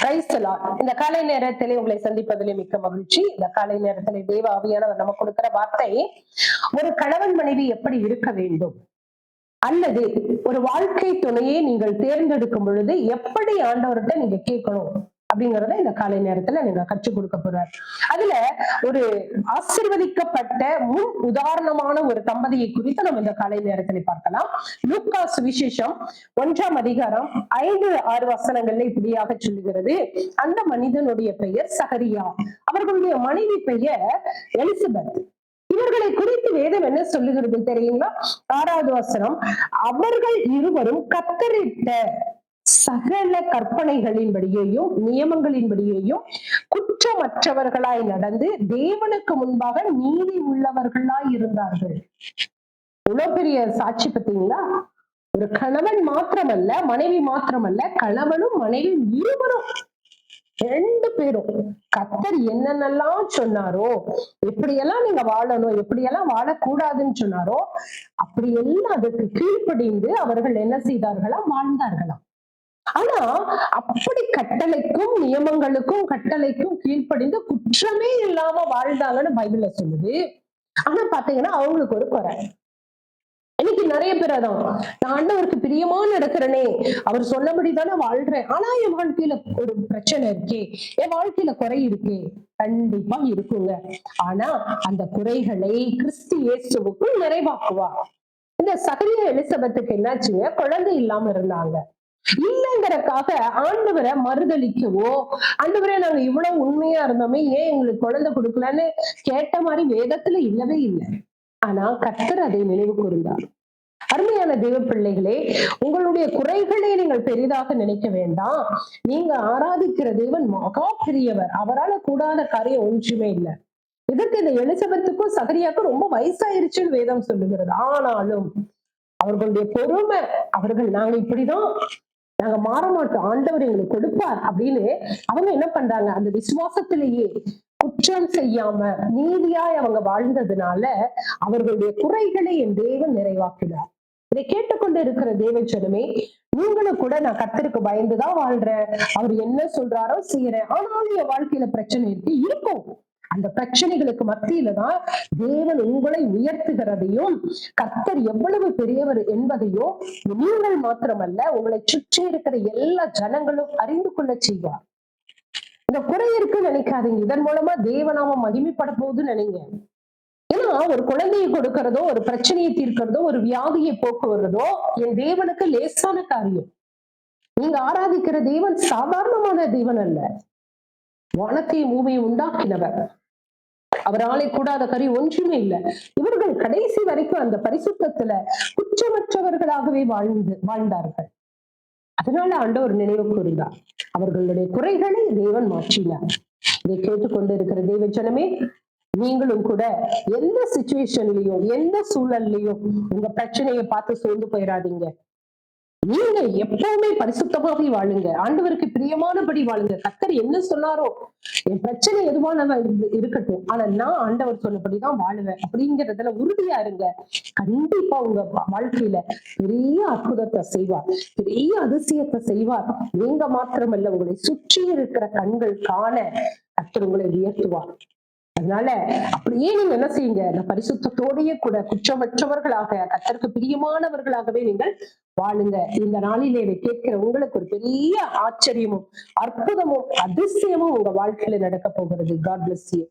Praise the Lord. இந்த காலை நேரத்திலே உங்களை சந்திப்பதிலே மிக்க மகிழ்ச்சி. இந்த காலை நேரத்திலே தேவ ஆவியானவர் நமக்கு கொடுக்கிற வார்த்தை, ஒரு கணவன் மனைவி எப்படி இருக்க வேண்டும், அல்லது ஒரு வாழ்க்கை துணையை நீங்கள் தேர்ந்தெடுக்கும் பொழுது எப்படி ஆண்டவர்கிட்ட நீங்க கேட்கணும் அப்படிங்கறத இந்த காலை நேரத்துல நீங்க கற்றுக் கொடுக்க போறார். அதுல ஒரு ஆசீர்வதிக்கப்பட்ட முன் உதாரணமான ஒரு தம்பதியை குறித்து நம்ம இந்த காலை நேரத்துல பார்க்கலாம். லூக்கா சுவிசேஷம் 1ஆம் அதிகாரம் 5-6 வசனங்கள்ல இப்படியாக சொல்லுகிறது. அந்த மனிதனுடைய பெயர் சகரியா, அவர்களுடைய மனைவி பெயர் எலிசபெத். இவர்களை குறித்து வேதம் என்ன சொல்லுகிறது தெரியுங்களா? 6வது வசனம், அவர்கள் இருவரும் கர்த்தரிட்ட சகல கற்பனைகளின்படியையும் நியமங்களின்படியையும் குற்றமற்றவர்களாய் நடந்து தேவனுக்கு முன்பாக நீதி உள்ளவர்களாய் இருந்தார்கள். இவ்வளவு பெரிய சாட்சி பார்த்தீங்களா? ஒரு கணவன் மாத்திரமல்ல, மனைவி மாத்திரமல்ல, கணவனும் மனைவி இருவரும், 2 பேரும் கர்த்தர் என்னென்னலாம் சொன்னாரோ, எப்படியெல்லாம் நீங்க வாழணும், எப்படியெல்லாம் வாழக்கூடாதுன்னு சொன்னாரோ, அப்படியெல்லாம் அதுக்கு கீழ்ப்படிந்து அவர்கள் என்ன செய்தார்களாம்? வாழ்ந்தார்களாம். ஆனா அப்படி கட்டளைக்கும் நியமங்களுக்கும் கட்டளைக்கும் கீழ்ப்படிந்து குற்றமே இல்லாம வாழ்ந்தாங்கன்னு பைபிள்ல சொல்லுது. ஆனா பாத்தீங்கன்னா அவங்களுக்கு ஒரு குறை. இன்னைக்கு நிறைய பேர் அதான், நான் ஆண்டவருக்கு பிரியமா நடக்கிறனே, அவர் சொன்னபடிதானே வாழ்றேன், ஆனா என் வாழ்க்கையில ஒரு பிரச்சனை இருக்கே, என் வாழ்க்கையில குறை இருக்கே. கண்டிப்பா இருக்குங்க. ஆனா அந்த குறைகளை கிறிஸ்து இயேசுவுக்குள் நிறைவாக்குவார். இந்த சகரியா எலிசபெத்துக்கு என்னாச்சுங்க? குழந்தை இல்லாம இருந்தாங்க. இல்லைங்கிறதுக்காக ஆண்டவரை மறுதளிக்கவோ, ஆண்டவரே நாங்க இவ்வளவு உண்மையா இருந்தோமே, ஏன் எங்களுக்கு குழந்தை கொடுக்கலன்னு கேட்ட மாதிரி வேதத்துல இல்லவே இல்லை. ஆனா கர்த்தர் அதை நினைவு கூர்ந்தார். அருமையான தேவ பிள்ளைகளே, உங்களுடைய குறைகளை நீங்கள் பெரிதாக நினைக்க வேண்டாம். நீங்க ஆராதிக்கிற தேவன் மகா பெரியவர், அவரால் கூடாத காரியம் ஒன்றுமே இல்லை. இதற்கு இந்த எலிசபெத்துக்கும் சகரியாக்கும் ரொம்ப வயசாயிருச்சுன்னு வேதம் சொல்லுகிறது. ஆனாலும் அவர்களுடைய பொறுமை, அவர்கள் நாங்க இப்படிதான், நாங்க மாற மாட்டோம், ஆண்டவர் எங்களுக்கு கொடுப்பார் அப்படின்னு அவங்க என்ன பண்றாங்க? அந்த விசுவாசத்திலேயே குற்றம் செய்யாம நீதியாய் அவங்க வாழ்ந்ததுனால அவர்களுடைய குறைகளை என் தேவன் நிறைவாக்கினார். இதை கேட்டுக்கொண்டு இருக்கிற தேவ ஜனமே, நீங்களும் கூட நான் கர்த்தருக்கு பயந்துதான் வாழ்றேன், அவர் என்ன சொல்றாரோ செய்யறேன், ஆனாலும் என் வாழ்க்கையில பிரச்சனை இருக்கும். அந்த பிரச்சனைகளுக்கு மத்தியில தான் தேவன் உங்களை உயர்த்துகிறதையும் கர்த்தர் எவ்வளவு பெரியவர் என்பதையும் நீங்கள் மாத்திரமல்ல, உங்களை சுற்றி இருக்கிற எல்லா ஜனங்களும் அறிந்து கொள்ள செய்வார். இந்த குறை இருக்குன்னு நினைக்காதீங்க, இதன் மூலமா தேவனாம மகிமைப்பட போகுதுன்னு நினைங்க. ஏன்னா ஒரு குழந்தையை கொடுக்கிறதோ, ஒரு பிரச்சனையை தீர்க்கிறதோ, ஒரு வியாதியை போக்குவதோ என் தேவனுக்கு லேசான காரியம். நீங்க ஆராதிக்கிற தேவன் சாதாரணமான தேவன் அல்ல. வானத்தையும் பூமியை உண்டாக்கினவர், அவராலே கூடாத கரி ஒன்றுமே இல்லை. இவர்கள் கடைசி வரைக்கும் அந்த பரிசுத்தத்துல குற்றமற்றவர்களாகவே வாழ்ந்தார்கள். அதனால ஆண்டவர் நினைவு கூர்ந்தார், அவர்களுடைய குறைகளை தேவன் மாற்றினார். இதை கேட்டுக்கொண்டு இருக்கிற தேவ ஜனமே, நீங்களும் கூட எந்த சிச்சுவேஷன்லயும் எந்த சூழல்லையும் உங்க பிரச்சனையை பார்த்து சோர்ந்து போயிடாதீங்க. நீங்க எப்பவுமே பரிசுத்தமாவே வாழுங்க, ஆண்டவருக்கு பிரியமானபடி வாழுங்க. கர்த்தர் என்ன சொன்னாரோ, என் பிரச்சனை எதுவான இருக்கட்டும், ஆனா நான் ஆண்டவர் சொன்னபடிதான் வாழுவேன் அப்படிங்கிறதுல உறுதியா இருங்க. கண்டிப்பா உங்க வாழ்க்கையில பெரிய அற்புதத்தை செய்வார், பெரிய அதிசயத்தை செய்வார். நீங்க மாத்திரமல்ல, உங்களை சுற்றி இருக்கிற கண்கள் காண கர்த்தர் உங்களை உயர்த்துவார். அதனால அப்படியே நீங்க என்ன செய்யுங்க? அந்த பரிசுத்தத்தோடையே கூட குற்றமற்றவர்களாக கர்த்தருக்கு பிரியமானவர்களாகவே நீங்கள் வாழுங்க. இந்த நாளிலே இதை கேட்கிற உங்களுக்கு ஒரு பெரிய ஆச்சரியமும் அற்புதமும் அதிசயமும் உங்க வாழ்க்கையில நடக்க போகிறது. God bless you.